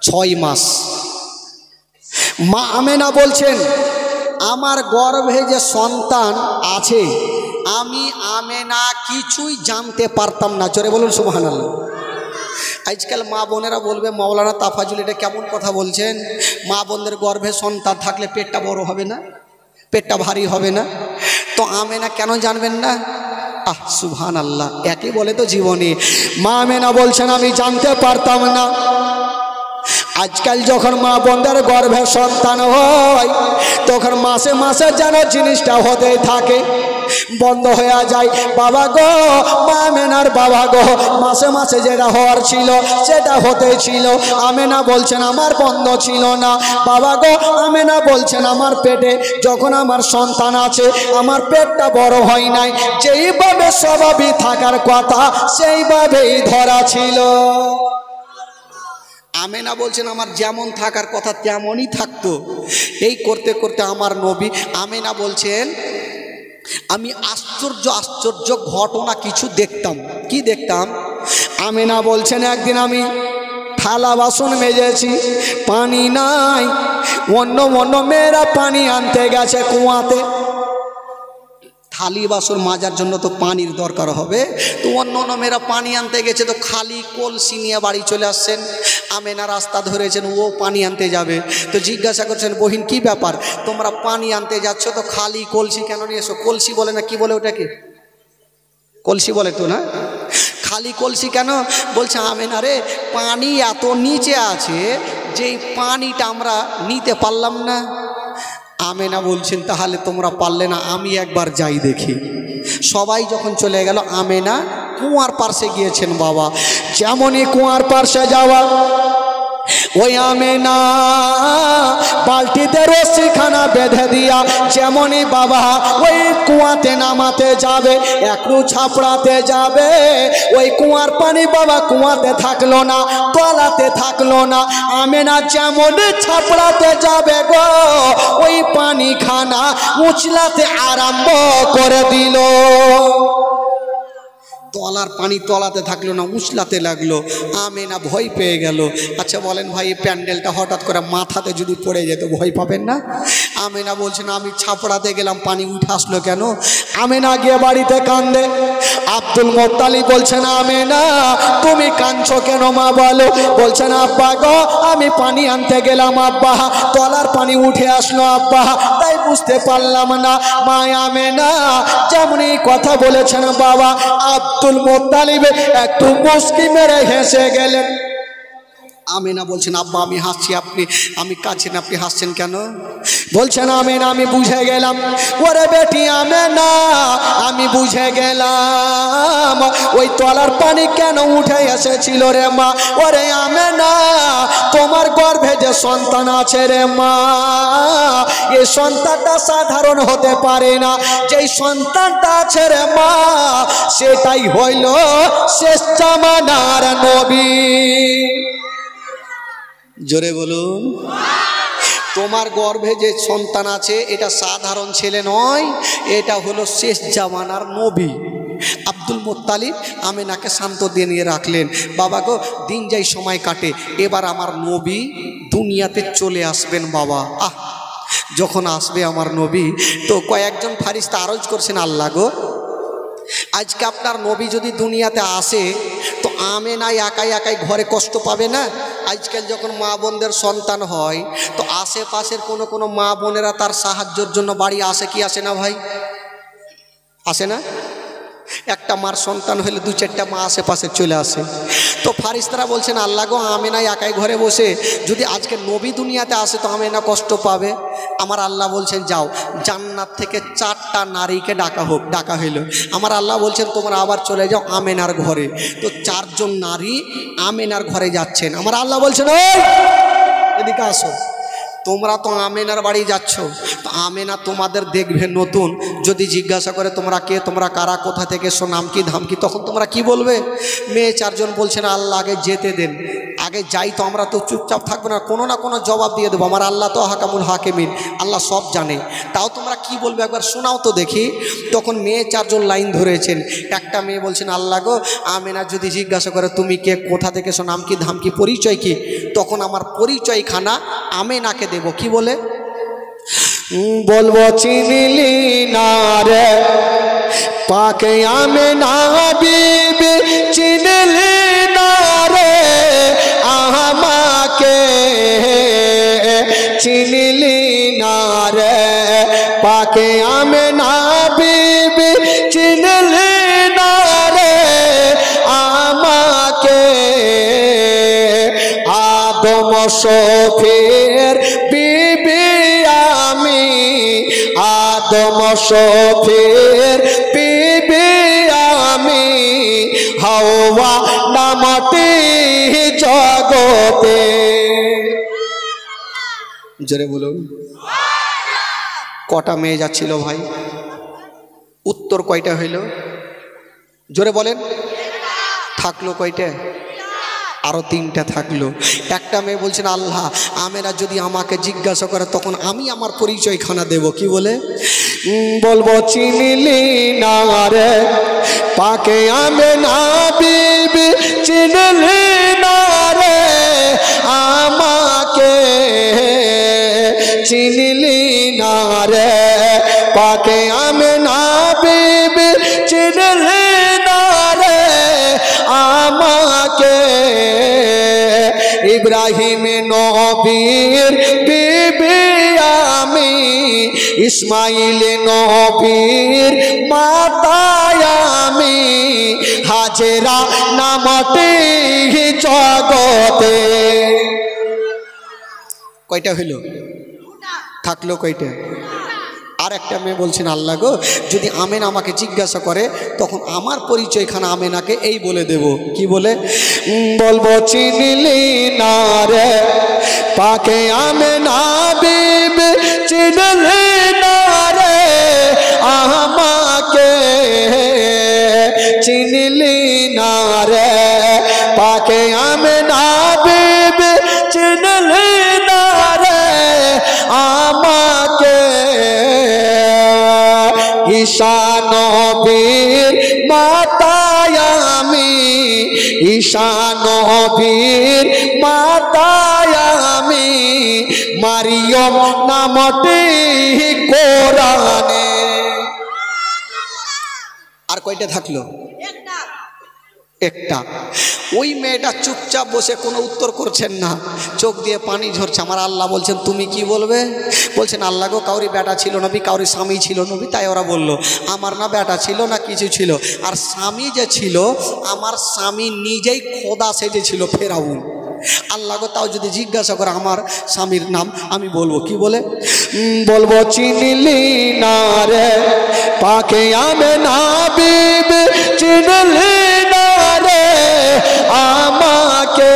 6 মাস। মা আমেনা বলছেন আমার গর্ভে যে সন্তান আছে আমি আমেনা কিছুই জানতে পারতাম না। জোরে বলুন সুবহানাল্লাহ। আজকাল মা বোনেরা বলবে মাওলানা তাফাজুল এটা কেমন কথা বলছেন, মা বোনদের গর্ভে সন্তান থাকলে পেটটা বড় হবে না, পেটটা ভারী হবে না, তো আমেনা কেন জানবেন না? সুবহানাল্লাহ, একে বলে তো জীবনী। মা আমেনা বলছেন আমি জানতে পারতাম না। আজকাল যখন মা বোনদের গর্ভে সন্তান হয় তখন মাসে মাসে যেন জিনিসটা হতেই থাকে, বন্ধ হয়ে যায়। বাবা গো, মা আমেনার বাবা গো, মাসে মাসে যেটা হওয়ার ছিল সেটা হতেই ছিল। আমেনা বলছেন আমার বন্ধ ছিল না। বাবা গো, আমেনা বলছেন আমার পেটে যখন আমার সন্তান আছে আমার পেটটা বড় হয় নাই, যেইভাবে স্বাভাবিক থাকার কথা সেইভাবেই ধরা ছিল। আমেনা বলছেন আমার যেমন থাকার কথা তেমনই থাকতো। এই করতে করতে আমার নবী, আমেনা বলছেন আমি আশ্চর্য আশ্চর্য ঘটনা কিছু দেখতাম। কি দেখতাম? আমেনা বলছেন একদিন আমি থালা বাসন মেজেছি, পানি নাই, অন্য অন্য মেয়েরা পানি আনতে গেছে কুয়াতে। থালি বাসন মাজার জন্য তো পানির দরকার হবে, তো অন্য অন্য মেয়েরা পানি আনতে গেছে, তো খালি কলসি নিয়ে বাড়ি চলে আসছেন। আমেনা রাস্তা ধরেছেন, ও পানি আনতে যাবে, তো জিজ্ঞাসা করছেন বহিন কি ব্যাপার, তোমরা পানি আনতে যাচ্ছ তো খালি কলসি কেন নিয়ে এসো? কলসি বলে না, কি বলে ওটাকে? কলসি বলে তো না, খালি কলসি কেন? বলছে আমেনা রে, পানি এত নিচে আছে যে পানিটা আমরা নিতে পারলাম না। আমেনা বলছেন তাহলে তোমরা পারলে না, আমি একবার যাই দেখি। সবাই যখন চলে গেল আমেনা কুয়ার পাশে গিয়েছেন। বাবা যেমনই কুয়ার পাশে যাওয়া, ওই আমেনা বালতিতে রশিখানা বেঁধে দিয়া যেমনই বাবা ওই কুয়াতে নামাতে যাবে, একটু ছাপড়াতে যাবে, ওই কুয়ার পানি বাবা কুয়াতে থাকলো না, তলাতে থাকলো না। আমেনা যেমন ছাপড়াতে যাবে গো, ওই পানি খানা উছলাতে আরম্ভ করে দিল। তলার পানি তলাতে থাকলো না, উছলাতে লাগলো। আমেনা ভয় পেয়ে গেল। আচ্ছা বলেন ভাই, এই প্যান্ডেলটা হঠাৎ করে মাথাতে যদি পড়ে যেত ভয় পাবেন না? আমেনা বলছেন আমি ছাপড়াতে গেলাম, পানি উঠে আসলো কেন? আমেনা গিয়ে বাড়িতে কান্দে। আব্দুল মুত্তালিব বলছেন আমেনা তুমি কাঁদছো কেন মা বলো? বলছেন আব্বা গো, আমি পানি আনতে গেলাম আব্বা, তলার পানি উঠে আসলো আব্বা, তাই বুঝতে পারলাম না। মা আমেনা যেমনই কথা বলেছেন বাবা আব্দুল মুত্তালিব একটু মুস্কি মেরে হেসে গেলেন। আমেনা বলছেন আব্বা আমি হাসছি, আমি কাঁদছেন, আপনি হাসছেন কেন? বলছেন আমেনা আমি বুঝে গেলাম। ওরে বেটি আমেনা আমি বুঝে গেলাম ওই তলার পানি কেন উঠে এসেছিল রে মা। ওরে আমেনা তোমার গর্ভে যে সন্তান আছে রে মা, এই সন্তানটা সাধারণ হতে পারে না, যেই সন্তানটা আছে রে মা সেটাই হইল শেষ জামানার নবী। জোরে বলুন। তোমার গর্ভে যে সন্তান আছে এটা সাধারণ ছেলে নয়, এটা হলো শেষ জামানার নবী। আব্দুল মুত্তালিব আমেনাকে শান্ত দিয়ে নিয়ে রাখলেন। বাবা গো দিন যাই সময় কাটে, এবার আমার নবী দুনিয়াতে চলে আসবেন বাবা। যখন আসবে আমার নবী তো কয়েকজন ফারিস্তা আরজ করছেন আল্লাহ গো আজকে আপনার নবী যদি দুনিয়াতে আসে তো আমেনা একাই একাই ঘরে কষ্ট পাবে না? আজকাল যখন মা বোনদের সন্তান হয় তো আশেপাশের কোনো মা বোনেরা তার সাহায্যের জন্য বাড়ি আসে কি আসে না ভাই? আসে না? একটা মার সন্তান হলে 2-4টা মা আশেপাশে চলে আসে। তো ফারিস্তারা বলছেন আল্লাহ গো আমেনা একাই ঘরে বসে যদি আজকে নবী দুনিয়াতে আসে তো আমেনা কষ্ট পাবে। আমার আল্লাহ বলছেন যাও জান্নাত থেকে 4টা নারীকে ডাকা হইল। আমার আল্লাহ বলছেন তোমরা আবার চলে যাও আমেনার ঘরে। তো 4 জন নারী আমেনার ঘরে যাচ্ছেন। আমার আল্লাহ বলছেন ওই এদিকে আসো, তোমরা তো আমেনার বাড়ি যাচ্ছ, তো আমেনা তোমাদের দেখবে নতুন, যদি জিজ্ঞাসা করে তোমরা কে, তোমরা কারা, কোথা থেকে এসো, নাম কি ধাম কি, তখন তোমরা কি বলবে? মেয়ে 4 জন বলছেন আল্লাহ আগে যেতে দেন, আগে যাই তো আমরা তো চুপচাপ থাকবো না, কোনো না কোনো জবাব দিয়ে দেবো। আমার আল্লাহ তো হাকামুল হাকিমিন, আল্লাহ সব জানে, তাও তোমরা কি বলবে একবার শোনাও তো দেখি। তখন মেয়ে 4 জন লাইন ধরেছেন। একটা মেয়ে বলছেন আল্লাহ গো আমেনা যদি জিজ্ঞাসা করে তুমি কে, কোথা থেকে এসো, নাম কি ধাম কি, পরিচয় কি, তখন আমার পরিচয়খানা আমেনাকে দেব। কি বলে বলবো, চিনলি না রে পাকে আমেনা বিবি, চিনলি না রে আমাকে, চিনলি না রে পাকে আমেনা বিবি, চিনলি না রে আমাকে। আদম শফির বিবি আমি, আদম শফির বিবি আমি, হাওয়া নামটি জগতে। জোরে বলুন। কটা মেয়ে যাচ্ছিল ভাই? উত্তর কয়টা হইল? জোরে বলেন। থাকলো কয়টা? আরো 3টা থাকলো। একটা মেয়ে বলছেন, আল্লাহ আমেনা যদি আমাকে জিজ্ঞাসা করে তখন আমি আমার পরিচয়খানা দেব। কি বলে বলবো, চিনলি না রে পাকে আমেনা বিবি, চিনলি না রে আমাকে, চিনলি না রে পাকে আমেনা বিবি, চিনলি না রে আমাকে। ইব্রাহিম নবীর বিবি আমি, ইসমাইল নবীর মাতা আমি, হাজেরা নামটি জগতে। কয়টা হইল? থাকলো কয়টা? আর একটা মেয়ে বলছেন, আল্লাহ গো যদি আমেনা আমাকে জিজ্ঞাসা করে তখন আমার পরিচয়খানা আমেনাকে এই বলে দেব। কি বলে বলবো, চিনলি না রে পাকে আমেনা বিবি, চিনলি না রে আমাকে, চিনলি না রে পাকে আমেনা বিবি, চিনলি না রে আমাকে। ঈসা নবীর মাতা আমি, ঈসা নবীর মাতা আমি, মারিয়ম নামটি কোরআনে। আর কয়টা থাকলো? একটা। ওই মেয়েটা চুপচাপ বসে কোনো উত্তর করছেন না, চোখ দিয়ে পানি ঝরছে। আমার আল্লাহ বলছেন, তুমি কি বলবে? বলছেন, আল্লাহ গো কাউরি বেটা ছিল নবী, কাউরি স্বামী ছিল নবী, তাই ওরা বলল। আমার না বেটা ছিল না কিছু ছিল, আর স্বামী যে ছিল আমার স্বামী নিজেই খোদা সেজেছিল ফেরাউন। আল্লাহ গো তাও যদি জিজ্ঞাসা করে আমার স্বামীর নাম, আমি বলবো। কি বলে বলবো, চিনলি না রে পাকে আমেনা বিবি, চিনলি না রে আমাকে।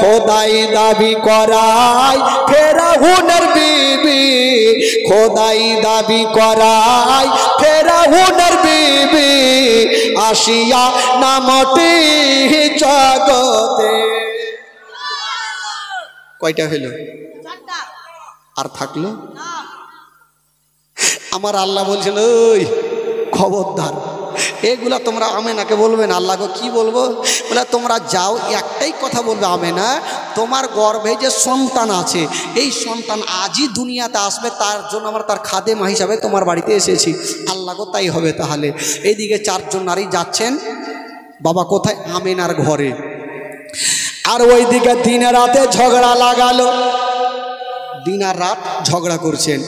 খোদাই দাবি করাই ফেরাউনের বিবি, খোদাই দাবি করাই ফেরাউনের বিবি, আসিয়া নামটি জগতে। কয়টা হইল? আর থাকলো? আমার আল্লাহ বলছেন, ওই খবরদার এগুলা তোমরা আমেনাকে বলবে না। আল্লাহ গো কি বলবো? বলে তোমরা যাও, একটাই কথা বলবে, আমেনা তোমার গর্ভে যে সন্তান আছে এই সন্তান আজই দুনিয়াতে আসবে, তার জন্য আমরা তার খাদেমা হিসাবে তোমার বাড়িতে এসেছি। আল্লাহ গো তাই হবে তাহলে। এইদিকে 4 জন নারী যাচ্ছেন, বাবা কোথায়? আমেনার ঘরে। আর ওইদিকে দিনে রাতে ঝগড়া লাগালো, দিন আর রাত ঝগড়া করছেন।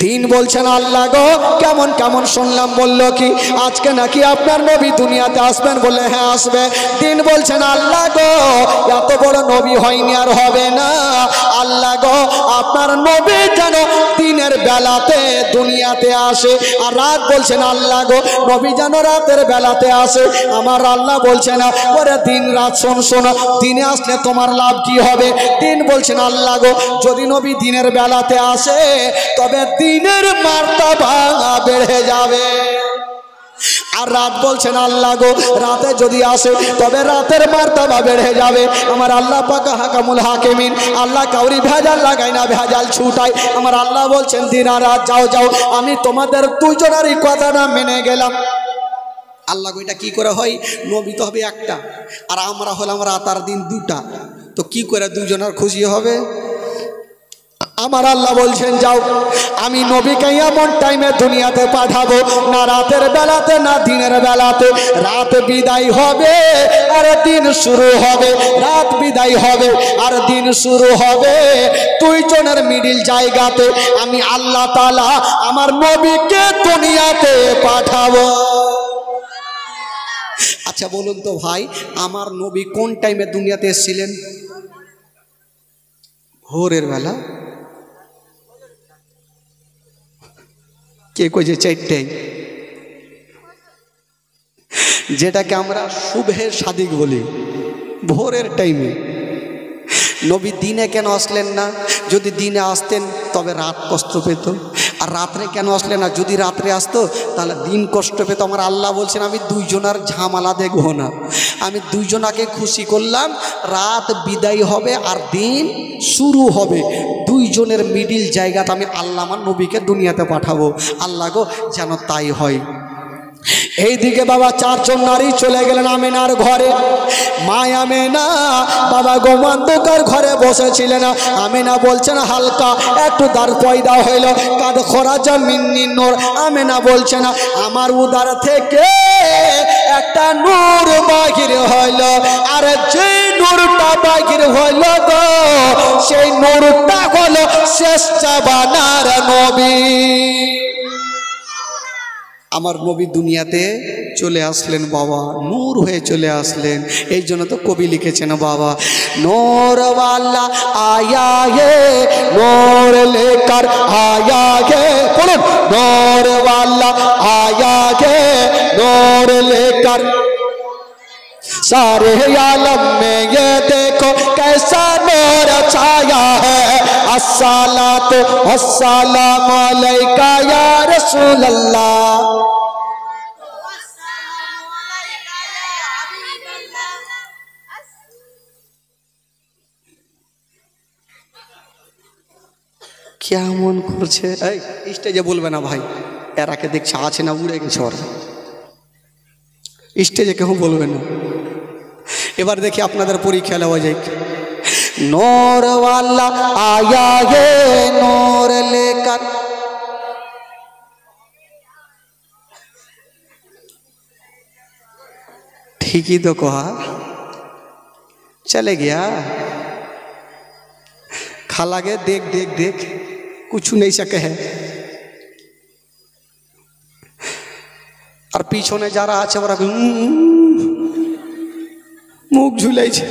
দিন বলছেন, আল্লাহ গো কেমন কেমন শুনলাম, বললো কি আজকে নাকি আপনার নবী দুনিয়াতে আসবেন? বলে হ্যাঁ আসবে। দিন বলছেন, আল্লাহ গো এত বড় নবী হয়নি আর হবে না, আল্লাহ গো আপনার নবী যেন দিনের বেলাতে দুনিয়াতে আসে। আর রাত বলছেন, আল্লাহ গো নবী যেন রাতের বেলাতে আসে। আমার আল্লাহ বলছে না, ওরে দিন রাত শোন শোন, দিনে আসলে তোমার লাভ কি হবে? দিন বলছেন, আল্লাহ গো যদি নবী দিনের বেলাতে আসে তবে দিনের মার্তবা বেড়ে যাবে। আর রাত বলছেন, আল্লাহ গো রাতে যদি আসে তবে রাতের মার্তবা বেড়ে যাবে। আমার আল্লাহ পাক হাকামুল হাকিমিন, আল্লাহ কাউরি ভেজাল লাগায় না, ভেজাল ছুটাই। আমার আল্লাহ বলছেন, দিন আর রাত যাও যাও, আমি তোমাদের দুজনেরই কথাটা মেনে গেলাম। আল্লাহ গো এটা কি করে হয়? নবী তো হবে একটা, আর আমরা হলাম রাত আর দিন 2টা। তো কি করে দুজনের খুশি হবে? আমার আল্লাহ বলছেন যাও, আমি নবীকে এমন টাইমে দুনিয়াতে পাঠাবো, না রাতের বেলাতে না দিনের বেলাতে। রাত বিদায় হবে আর দিন শুরু হবে, রাত বিদায় হবে আর দিন শুরু হবে। দুইজনের মিডিল জায়গাতে আমি আল্লাহ তাআলা আমার নবীকে দুনিয়াতে পাঠাবো। আচ্ছা বলুন তো ভাই, আমার নবী কোন টাইমে দুনিয়াতে এসেছিলেন? ভোরের বেলা। কে কইছে চারটায়? যেটাকে আমরা শুভের সাদিক বলি, ভোরের টাইমে। নবী দিনে কেন আসলেন না? যদি দিনে আসতেন তবে রাত কষ্ট পেত। আর রাত্রে কেন আসলেন না? যদি রাত্রে আসতো তাহলে দিন কষ্ট পেত। আমার আল্লাহ বলছেন আমি দুইজনার ঝামেলা দেখব না, আমি দুইজনাকে খুশি করলাম। রাত বিদায় হবে আর দিন শুরু হবে, দুইজনের মিডিল জায়গাতে আমি আল্লাহ আমার নবীকে দুনিয়াতে পাঠাবো। আল্লাহ গো যেন তাই হয়। এইদিকে বাবা চারজন নারী চলে গেলেন আমেনার ঘরে। মা আমেনা বাবা গোমান্তকার ঘরে বসেছিলেন। আমেনা বলছেন হালকা একটু দাঁড় পয়দা হইল, কাদ খরাজা মিন্নি নূর। আমেনা বলছেন আমার উদার থেকে একটা নূর বাহির হইল, আর যে নূরটা বাহির হইল গো সেই নূরটা হলো শেষ জামানার নবী। আমার নবী দুনিয়াতে চলে আসলেন বাবা, নূর হয়ে চলে আসলেন। এই জন্য তো কবি লিখেছেন বাবা, নূর ওয়ালা আয়া হে নূর লেকার আয়া হে। বলুন, নূর ওয়ালা আয়া হে নূর লেকার सारे आलम में ये देखो कैसा नूर छाया है। अस्सलातु वस्सलामु अलैका या रसूल अल्लाह। কেমন করছে? এই স্টেজে বলবে না ভাই, এরাকে দেখছে আছে না উড়ে গেছে ওরা, স্টেজে কেউ বলবে না। এবার দেখি আপনাদের পরীক্ষা নেওয়া যায়। নূর ওয়ালা আয়া হে নূর লেকার। ठीक ही तो कहा, चले गया। खाला गे देख देख देख कुछ नहीं सके है। और पीछने যারা আছে ওরা মুখ ঝুলাইছে।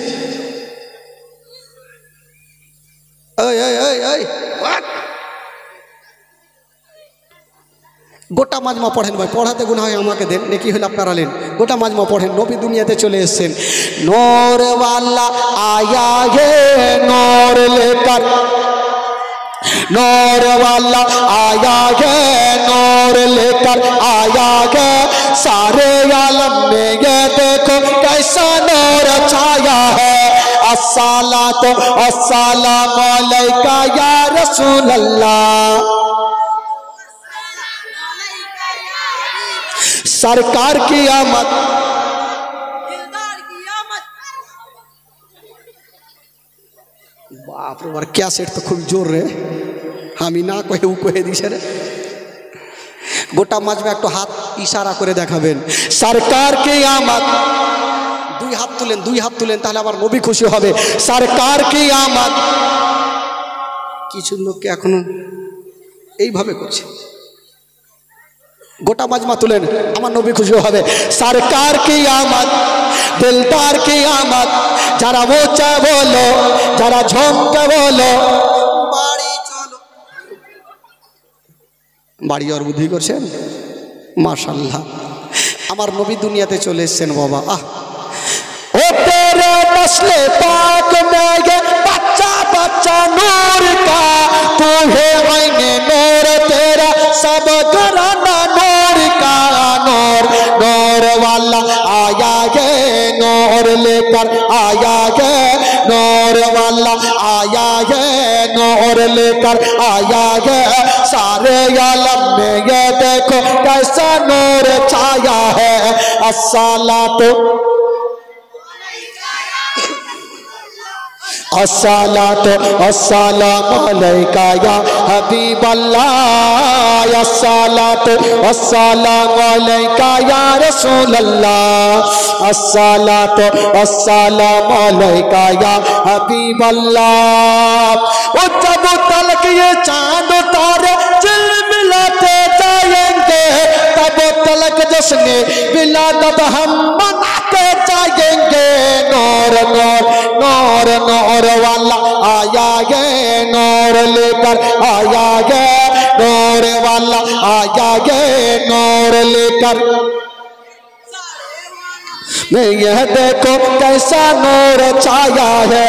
গোটা মাজমা পড়েন ভাই, পড়াতে গুনাহ হয় আমাকে দেন, নেকি হলে আপনারা নেন। গোটা মাজমা পড়েন, নবী দুনিয়াতে চলে এসেছেন। নূর ওয়ালা আয়া হে নূর লেকার, नूर वाला आया है नूर लेकर आया है। सारे आलम में ये देखो कैसा नूर छाया है। अस्सलातु वस्सलामु अलैका या रसूल अल्लाह। सरकार की आमद, बाप रे बाप क्या सेट तो खूब जोर रे, আমি না কহে ও কহে দিছে রে। গোটা মাজমা একটু হাত ইশারা করে দেখাবেন, সরকার কি আমদ। দুই হাত তুলেন, দুই হাত তুলেন, তাহলে আবার নবী খুশি হবে। সরকার কি আমদ। কিছু লোককে এখনো এইভাবে করছে। গোটা মাজমা তুলেন, আমার নবী খুশি হবে। সরকার কি আমদ, দিলদার কি আমদ। যারা ऊंचा বলো, যারা ঝমকে বলো, বাড়ি চলো। বাড়ি আর বুদ্ধি করছেন, মাশাআল্লাহ। আমার নবী দুনিয়াতে চলে এসেছেন বাবা। আহ ও তেরে নসলে পাক মে গে बच्चा बच्चा नूर का तू है आईने नूर तेरा सब घराना नूर का। नूर नूर वाला आया है नूर लेकर आया है। नूर वाला आया है नूर लेकर आया है। सारे आलम में ये देखो कैसा नूर छाया है। अस्सलातु अस्सलातु वस्सलामु अलैका या हबीबल्लाह अस्सलातु वस्सलामु अलैका या रसूलल्लाह अस्सलातु वस्सलामु अलैका या हबीबल्लाह। वो जब तलक ये चांद तारे झिलमिलाते जाएंगे तब तलक जश्न विलादत हम मनाते जाएंगे। नूर नूर नूर नूर वाला आया है नूर लेकर आया है नूर वाला आया है नूर लेकर। यह देखो कैसा नूर छाया है।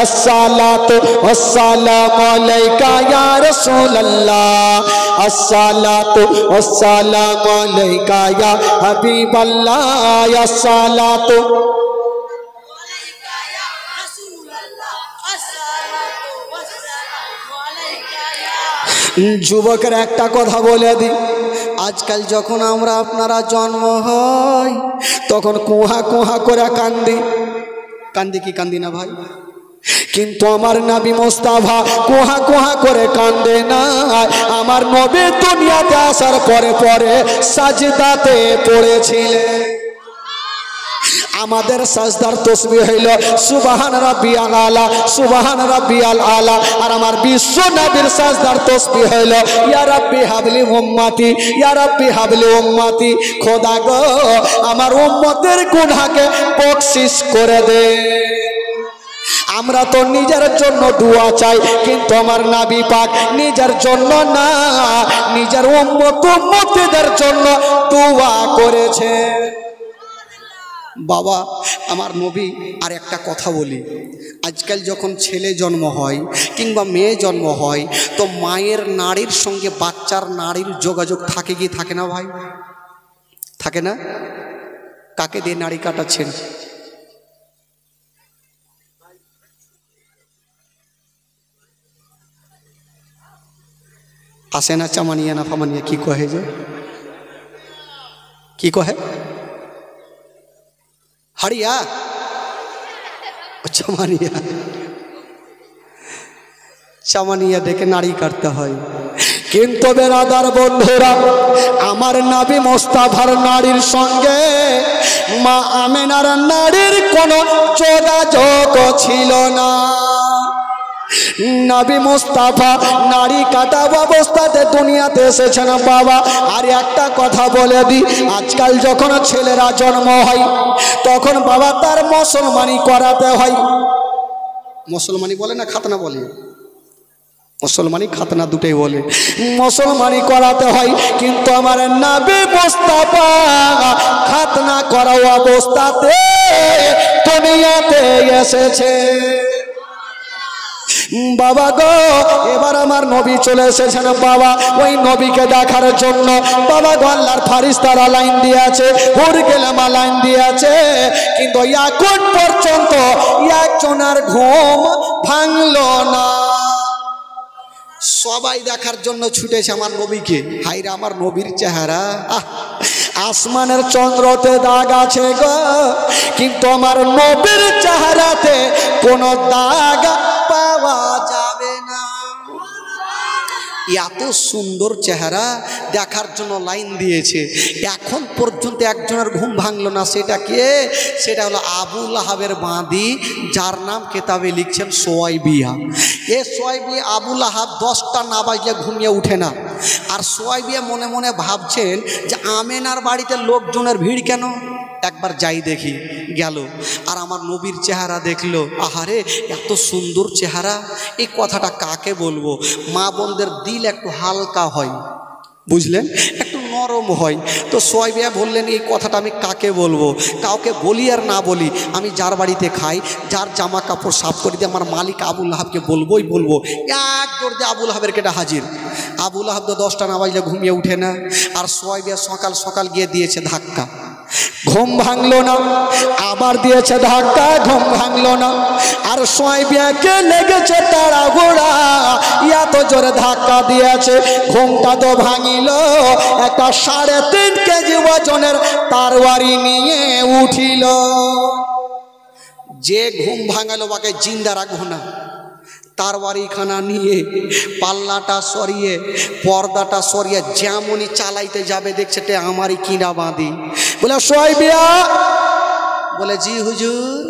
अस्सलातु वस्सलामु अलैका या रसूलल्लाह अस्सलातु वस्सलामु अलैका या हबीबल्लाह अस्सलातु। যুবকের একটা কথা বলে দিই, আজকাল যখন আমরা আপনারা জন্ম হয় তখন কুহা কুহা করে কান্দি কান্দি কি কান্দি না ভাই? কিন্তু আমার নবী মুস্তাফা কুহা কুহা করে কান্দে না। আমার নবী দুনিয়াতে আসার পরে পরে সাজদাতে পড়েছিলেন। আমাদের সাজদার তসবিহ হইল সুবহান রাব্বিয়াল আলা সুবহান রাব্বিয়াল আলা। আর আমার বিশ্ব নবীর সাজদার তসবিহ হইল ইয়া রাব্বি হাবলি উম্মতি ইয়া রাব্বি হাবলি উম্মতি। খোদা গো আমার উম্মতের গুনাহকে বখশিশ করে দে। আমরা তো নিজের জন্য দোয়া চাই, কিন্তু আমার নবী পাক নিজের জন্য না নিজের উম্মতদের জন্য দোয়া করেছে। বাবা আমার নবী আর একটা কথা বলি, আজকাল যখন ছেলে জন্ম হয় কিংবা মেয়ে জন্ম হয় তো মায়ের নাড়ির সঙ্গে বাচ্চার নাড়ির যোগাযোগ থাকে কি থাকে না ভাই? থাকে না? কাকে দিয়ে নাড়ি কাটাচ্ছেন? আসে না চামানিয়া না ফামানিয়া কি কহে যে কি কহে? হাড়িয়া চামানিয়া চামানিয়া ডেকে নাড়ি কাটতে হয়। কিন্তু বেরাদার বন্ধুরা আমার নবী মুস্তাফার নাড়ির সঙ্গে মা আমেনার নাড়ির কোনো যোগাযোগ ছিল না। নবী মুস্তাফা নাড়ি কাটা অবস্থাতে দুনিয়াতে এসেছেন বাবা। আর একটা কথা বলে দিই, আজকাল যখন ছেলেরা জন্ম হয় তখন বাবা তার মুসলমানি করাতে হয়। মুসলমানি বলে না খাতনা বলে? মুসলমানি খাতনা দুটোই বলে। মুসলমানি করাতে হয়, কিন্তু আমার নবী মুস্তাফা খাতনা করা অবস্থাতে দুনিয়াতে এসেছে। বাবা গো এবার আমার নবী চলে এসেছেন বাবা। ওই নবীকে দেখার জন্য বাবা গো আল্লাহর ফারিস্তারা লাইন দিয়েছে, হুরগেলামা লাইন দিয়েছে, কিন্তু এখন পর্যন্ত একজনের ঘুম ভাঙলো না। সবাই দেখার জন্য ছুটেছে আমার নবীকে। হায়রে আমার নবীর চেহারা, আসমানের চন্দ্রতে দাগ আছে গো, কিন্তু আমার নবীর চেহারাতে কোনো দাগ পাওয়া যাবে না। এত সুন্দর চেহারা দেখার জন্য লাইন দিয়েছে, এখন পর্যন্ত একজনের ঘুম ভাঙলো না। সেটা কে? সেটা হলো আবু লাহাবের বাঁদি, যার নাম কেতাবে লিখছেন সোয়াইবিয়া। এ সোয়াইবিয়া আবু লাহাব 10টা না বাজলে ঘুমিয়ে উঠে না। আর সোয়াইবিয়া মনে মনে ভাবছেন যে আমেনার বাড়িতে লোকজনের ভিড় কেন, একবার যাই দেখি। গেল আর আমার নবীর চেহারা দেখলো। আহারে এত সুন্দর চেহারা, এই কথাটা কাকে বলবো? মা বোনদের দিল একটু হালকা হয়, বুঝলেন, একটু নরম হয়। তো সোয়াইবিয়া বললেন এই কথাটা আমি কাকে বলবো? কাউকে বলি আর না বলি, আমি যার বাড়িতে খাই, যার জামা কাপড় সাফ করে দিয়ে আমার মালিক আবু লাহাবকে বলবোই বলবো। এক দৌড় দিয়ে আবু লাহাবের কেটে হাজির। আবু লাহাব তো 10টা না বাজলে ঘুমিয়ে উঠে না। আর সোয়াইবিয়া সকাল সকাল গিয়ে দিয়েছে ধাক্কা, ঘুম ভাঙলো না। আবার দিয়েছে ধাক্কা, ঘুম ভাঙলো না। আর সোয়াইবিয়াকে লেগেছে তাড়াহুড়া, এত জোরে ধাক্কা দিয়েছে ঘুমটা তো ভাঙিল। একটা 3.5 কেজি ওজনের তরবারি নিয়ে উঠিল। যে ঘুম ভাঙালো বাকে জিন্দা রাখবো না, তারওয়ারিখানা নিয়ে পাল্লাটা সরিয়ে পর্দাটা সরিয়ে যেমনই চালাইতে যাবে দেখছে তে আমারই কিনা বাঁধি। বলে সোয়াইবিয়া, বলে জি হুজুর।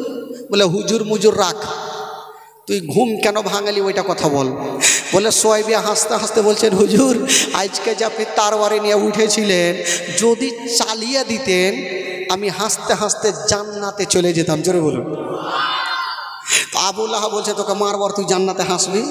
বলে হুজুর মুজুর রাখ, তুই ঘুম কেন ভাঙালি ওইটা কথা বল। বলে সোয়াইবিয়া হাসতে হাসতে বলছেন হুজুর আজকে যে আপনি তারওয়ারি নিয়ে উঠেছিলেন যদি চালিয়ে দিতেন আমি হাসতে হাসতে জান্নাতে চলে যেতাম। জোরে বলুন। তো আবুল আহাব বলছে তোকে মারবো আর তুই জান্নাতে হাসবি?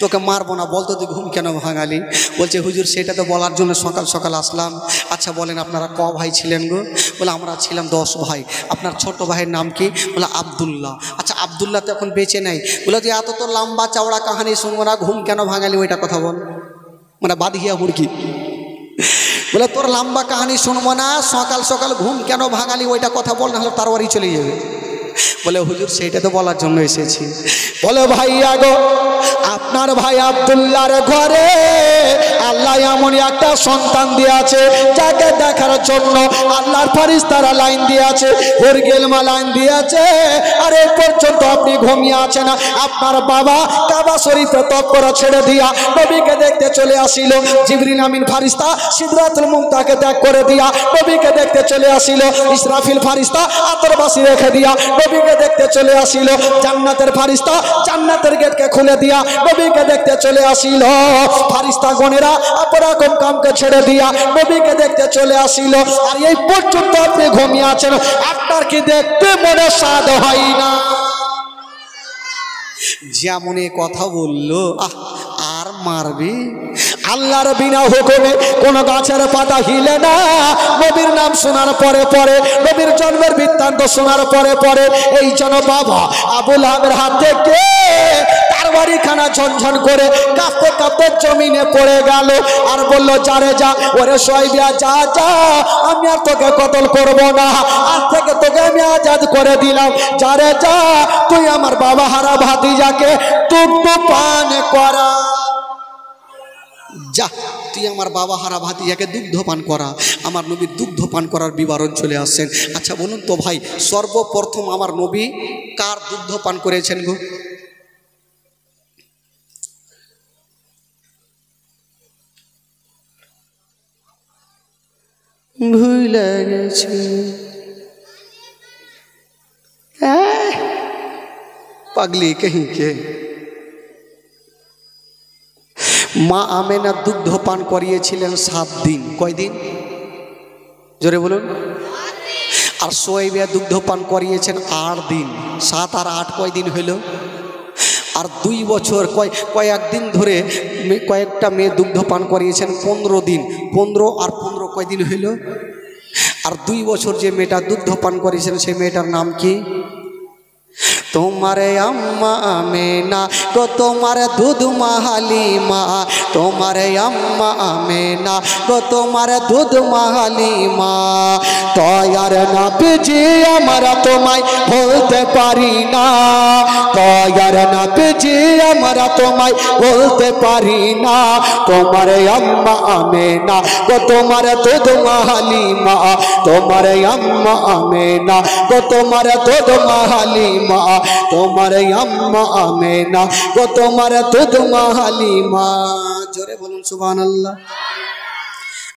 তোকে মারবো না, বলতো তুই ঘুম কেন ভাঙালি? বলছে হুজুর সেটা তো বলার জন্য সকাল সকাল আসলাম। আচ্ছা বলেন আপনারা ক ভাই ছিলেন গো? বলে আমরা ছিলাম 10 ভাই। আপনার ছোট ভাইয়ের নাম কি? বলে আবদুল্লাহ। আচ্ছা আবদুল্লাহ তো এখন বেঁচে নেই। বলে যে এত তো লম্বা চওড়া কাহানি শুনবো না, ঘুম কেন ভাঙালি ওইটা কথা বল। মানে বাদিয়া মুরগি। বলে তোর লম্বা কাহানি শুনবো না, সকাল সকাল ঘুম কেন ভাঙালি ওইটা কথা বল, নাহলে তারওয়ারি চলে যাবে। বলে হুজুর সেইটা তো বলার জন্য এসেছি। বলে ভাইয়া গো আপনার ভাই আব্দুল্লাহর ঘরে আল্লাহ এমন একটা সন্তান দিয়েছে যাকে দেখার জন্য আল্লাহর ফেরেশতারা লাইন দিয়েছে, হরগেলমা লাইন দিয়েছে। আর এই পর্যন্ত আপনি ঘুমিয়ে আছেন। আপনার বাবা কাবা শরীফে তপ করা ছেড়ে দিয়া নবীকে দেখতে চলে আসিল। জিবরিল আমিন ফেরেশতা সিদরাতুল মুনতাহাকে ত্যাগ করে দিয়া নবীকে দেখতে চলে আসিল। ইসরাফিল ফেরেশতা আতরবাসি রেখে দিয়া নবীকে দেখতে চলে আসিল। জান্নাতের ফেরেশতা জান্নাতের গেটকে খুলে দিয়া নবীকে দেখতে চলে আসিল। ফেরেশতা গণেরা অপরকম কামকে ছেড়ে দিয়া নবীকে দেখতে চলে আসিল। আর এই পর্যন্ত আপনি ঘুমিয়ে আছেন, আপনার কি দেখতে মনে স্বাদ হয় না? যেমন কথা বললো আর মারবি। আল্লাহর বিনা হুকুমে কোন গাছের পাতা হিলে না। নবীর নাম শোনার পরে পরে, নবীর জন্মের বৃত্তান্ত শোনার পরে পরে এই জন বাবা আবুল আহাবের হাত থেকে তারওয়ারিখানা ঝনঝন করে কাঁপতে কাঁপতে জমিনে পড়ে গেল। আর বলল যারে যা, ওরে সোয়াইবিয়া যা যা, আমি আর তোকে কতল করব না, আজ থেকে তোকে আমি আজাদ করে দিলাম। যারে যা, তুই আমার বাবা হারা ভাতিজাকে দুগ্ধ পান করা। যা তুই আমার বাবা হারা ভাতিজাকে দুগ্ধ পান করা। আমার নবী দুগ্ধ পান করার বিবরণ চলে আসছেন। আচ্ছা বলুন তো ভাই, সর্বপ্রথম আমার নবী কার দুগ্ধ পান করেছেন গো? ভুলে গেছি। পাগলি কहीं के মা আমেনা দুগ্ধ পান করিয়েছিলেন 7 দিন। কয় দিন? জোরে বলুন। আর সোয়াইবিয়া দুগ্ধ পান করিয়েছেন 8 দিন। 7 আর 8 কয় দিন হইল? আর 2 বছর কয়েকদিন ধরে কয়েকটা মেয়ে দুগ্ধ পান করিয়েছেন 15 দিন। 15 আর 15 কয় দিন হইল? আর 2 বছর যে মেয়েটা দুগ্ধ পান করিয়েছেন সেই মেয়েটার নাম কি? তোমারে আম্মা আমেনা গো তোমার দুধ মাহালিমা, তোমারে আম্মা আমেনা গো তোমার দুধ মাহালিমা। তয়ার নবীজি আমরা তোমায় বলতে পারি না, তয়ার নবীজি আমরা তোমায় বলতে পারি না। তোমারে আম্মা আমেনা গো তোমার দুধ মাহালিমা, তোমারে আম্মা আমেনা গো তোমার দুধ মাহালিমা, তোমার আম্মা আমেনা গো তোমার দুধ মাহালিমা। জোরে বলুন সুবহানাল্লাহ।